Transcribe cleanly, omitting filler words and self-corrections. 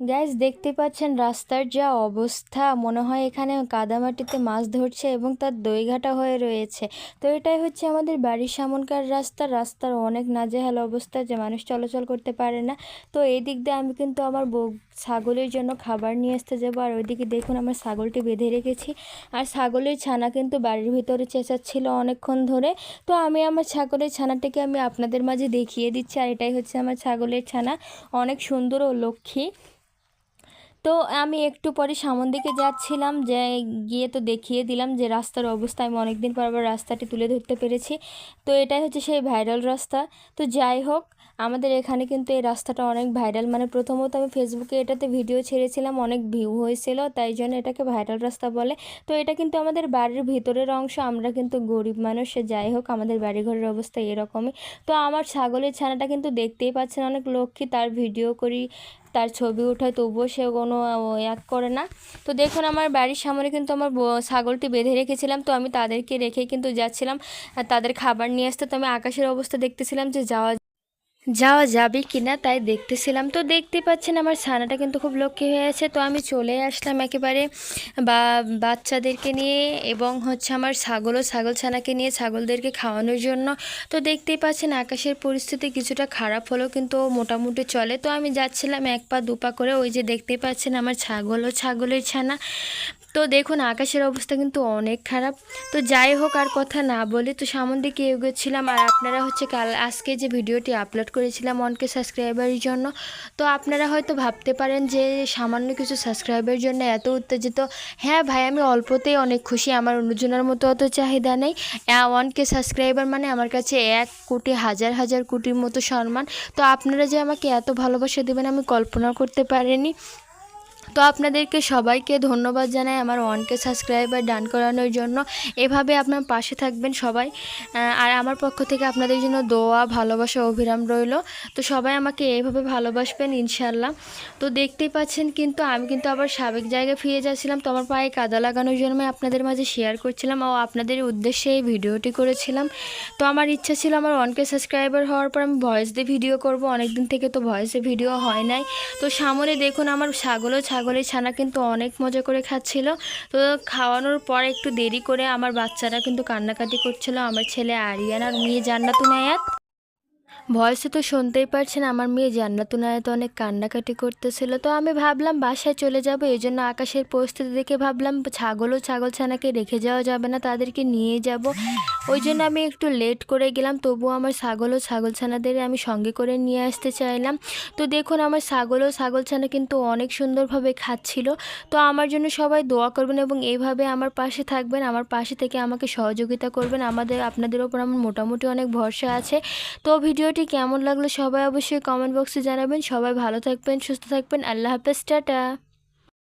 Guys দেখতে পাচ্ছেন রাস্তার যা অবস্থা, মনে হয় এখানে কাদামাটিতে মাছ ধরছে এবং তার দইঘাটা হয়ে রয়েছে। তো এটাই হচ্ছে আমাদের বাড়ির সামনকার রাস্তার অনেক নাজেহাল অবস্থা, যে মানুষ চলাচল করতে পারে না। তো এই দিক দিয়ে আমি কিন্তু আমার ছাগলের জন্য খাবার নিয়ে আসতে যাবো। আর ওইদিকে দেখুন আমার ছাগলটি বেঁধে রেখেছি, আর ছাগলের ছানা কিন্তু বাড়ির ভিতরে চেঁচাচ্ছিল অনেকক্ষণ ধরে। তো আমি আমার ছাগলের ছানাটিকে আমি আপনাদের মাঝে দেখিয়ে দিচ্ছি। আর এটাই হচ্ছে আমার ছাগলের ছানা, অনেক সুন্দর ও লক্ষ্মী। তো আমি একটু পরে সামন দিকে যাচ্ছিলাম, যে গিয়ে তো দেখিয়ে দিলাম যে রাস্তার অবস্থা। আমি অনেকদিন পর আবার রাস্তাটি তুলে ধরতে পেরেছি। তো এটাই হচ্ছে সেই ভাইরাল রাস্তা। তো যাই হোক, আমাদের এখানে কিন্তু এই রাস্তাটা অনেক ভাইরাল। মানে প্রথমত আমি ফেসবুকে এটাতে ভিডিও ছেড়েছিলাম, অনেক ভিউ হয়েছিল, তাই জন্য এটাকে ভাইরাল রাস্তা বলে। তো এটা কিন্তু আমাদের বাড়ির ভিতরের অংশ, আমরা কিন্তু গরিব মানুষ। যাই হোক, আমাদের বাড়িঘরের অবস্থা এরকমই। তো আমার ছাগলের ছানাটা কিন্তু দেখতেই পাচ্ছেন অনেক লক্ষ্মী, তার ভিডিও করি, তার ছবি ওঠায়, তবুও সে কোনো এক করে না। তো দেখুন আমার বাড়ির সামনে কিন্তু আমার ছাগলটি বেঁধে রেখেছিলাম, তো আমি তাদেরকে রেখেই কিন্তু যাচ্ছিলাম তাদের খাবার নিয়ে আসতে। তো আমি আকাশের অবস্থা দেখতেছিলাম যে যাওয়া যাওয়া যাবে কিনা, তাই দেখতেছিলাম। তো দেখতে পাচ্ছেন আমার ছানাটা কিন্তু খুব লক্ষ্মী হয়ে আছে। তো আমি চলে আসলাম একেবারে বাচ্চাদেরকে নিয়ে, এবং হচ্ছে আমার ছাগল ছানাকে নিয়ে ছাগলদেরকে খাওয়ানোর জন্য। তো দেখতেই পাচ্ছেন আকাশের পরিস্থিতি কিছুটা খারাপ হলেও কিন্তু মোটামুটি চলে। তো আমি যাচ্ছিলাম এক পা দুপা করে, ওই যে দেখতেই পাচ্ছেন আমার ছাগলের ছানা। তো দেখুন আকাশের অবস্থা কিন্তু অনেক খারাপ। তো যাই হোক, আর কথা না বলি, তো সামন দিকে এগোচ্ছিলাম। আর আপনারা হচ্ছে আজকে যে ভিডিওটি আপলোড করেছিলাম 1K সাবস্ক্রাইবারের জন্য, তো আপনারা হয়তো ভাবতে পারেন যে সামান্য কিছু সাবস্ক্রাইবারের জন্য এত উত্তেজিত। হ্যাঁ ভাই, আমি অল্পতেই অনেক খুশি, আমার অন্যজনের মতো অত চাহিদা নেই। 1K সাবস্ক্রাইবার মানে আমার কাছে 1 কোটি হাজার হাজার কোটির মতো সম্মান। তো আপনারা যে আমাকে এত ভালোবাসা দেবেন আমি কল্পনা করতে পারিনি। তো আপনাদেরকে সবাইকে ধন্যবাদ জানাই আমার 1K সাবস্ক্রাইবার ডান করানোর জন্য। এভাবে আপনার পাশে থাকবেন সবাই। আর আমার পক্ষ থেকে আপনাদের জন্য দোয়া ভালোবাসা অবিরাম রইল। তো সবাই আমাকে এইভাবে ভালোবাসবেন ইনশাল্লাহ। তো দেখতেই পাচ্ছেন কিন্তু আমি কিন্তু আবার সাবেক জায়গায় ফিরে যাচ্ছিলাম। তো আমার পায়ে কাদা লাগানোর জন্য আমি আপনাদের মাঝে শেয়ার করছিলাম ও আপনাদের উদ্দেশ্যে এই ভিডিওটি করেছিলাম। তো আমার ইচ্ছা ছিল আমার 1K সাবস্ক্রাইবার হওয়ার পর আমি ভয়েস দিয়ে ভিডিও করব, অনেকদিন থেকে তো ভয়েসে ভিডিও হয় নাই। তো সামনে দেখুন আমার ছাগলের ছানা কিন্তু অনেক মজা করে খাচ্ছিল। তো খাওয়ানোর পর একটু দেরি করে আমার বাচ্চারা কিন্তু কান্নাকাটি করছিল, আমার ছেলে আরিয়ান আর মেয়ে জান্নাতুন আয়াত। ভয়েসে তো শুনতেই পারছেন আমার মেয়ে জান্নাতুন আয়াত অনেক কান্নাকাটি করতেছিল। তো আমি ভাবলাম বাসায় চলে যাব, এই জন্য আকাশের পরিস্থিতি দেখে ভাবলাম ছাগল ছানাকে রেখে যাওয়া যাবে না, তাদেরকে নিয়ে যাব। ওই জন্য আমি একটু লেট করে গেলাম, তবুও আমার ছাগল ছানাদের আমি সঙ্গে করে নিয়ে আসতে চাইলাম। তো দেখুন আমার ছাগল ছানা কিন্তু অনেক সুন্দরভাবে খাচ্ছিল। তো আমার জন্য সবাই দোয়া করবেন এবং এইভাবে আমার পাশে থাকবেন, আমার পাশে থেকে আমাকে সহযোগিতা করবেন। আপনাদের ওপর আমার মোটামুটি অনেক ভরসা আছে। তো ভিডিওটি কেমন লাগলো সবাই অবশ্যই কমেন্ট বক্সে জানাবেন। সবাই ভালো থাকবেন, সুস্থ থাকবেন। আল্লাহ হাফেজ, টাটা।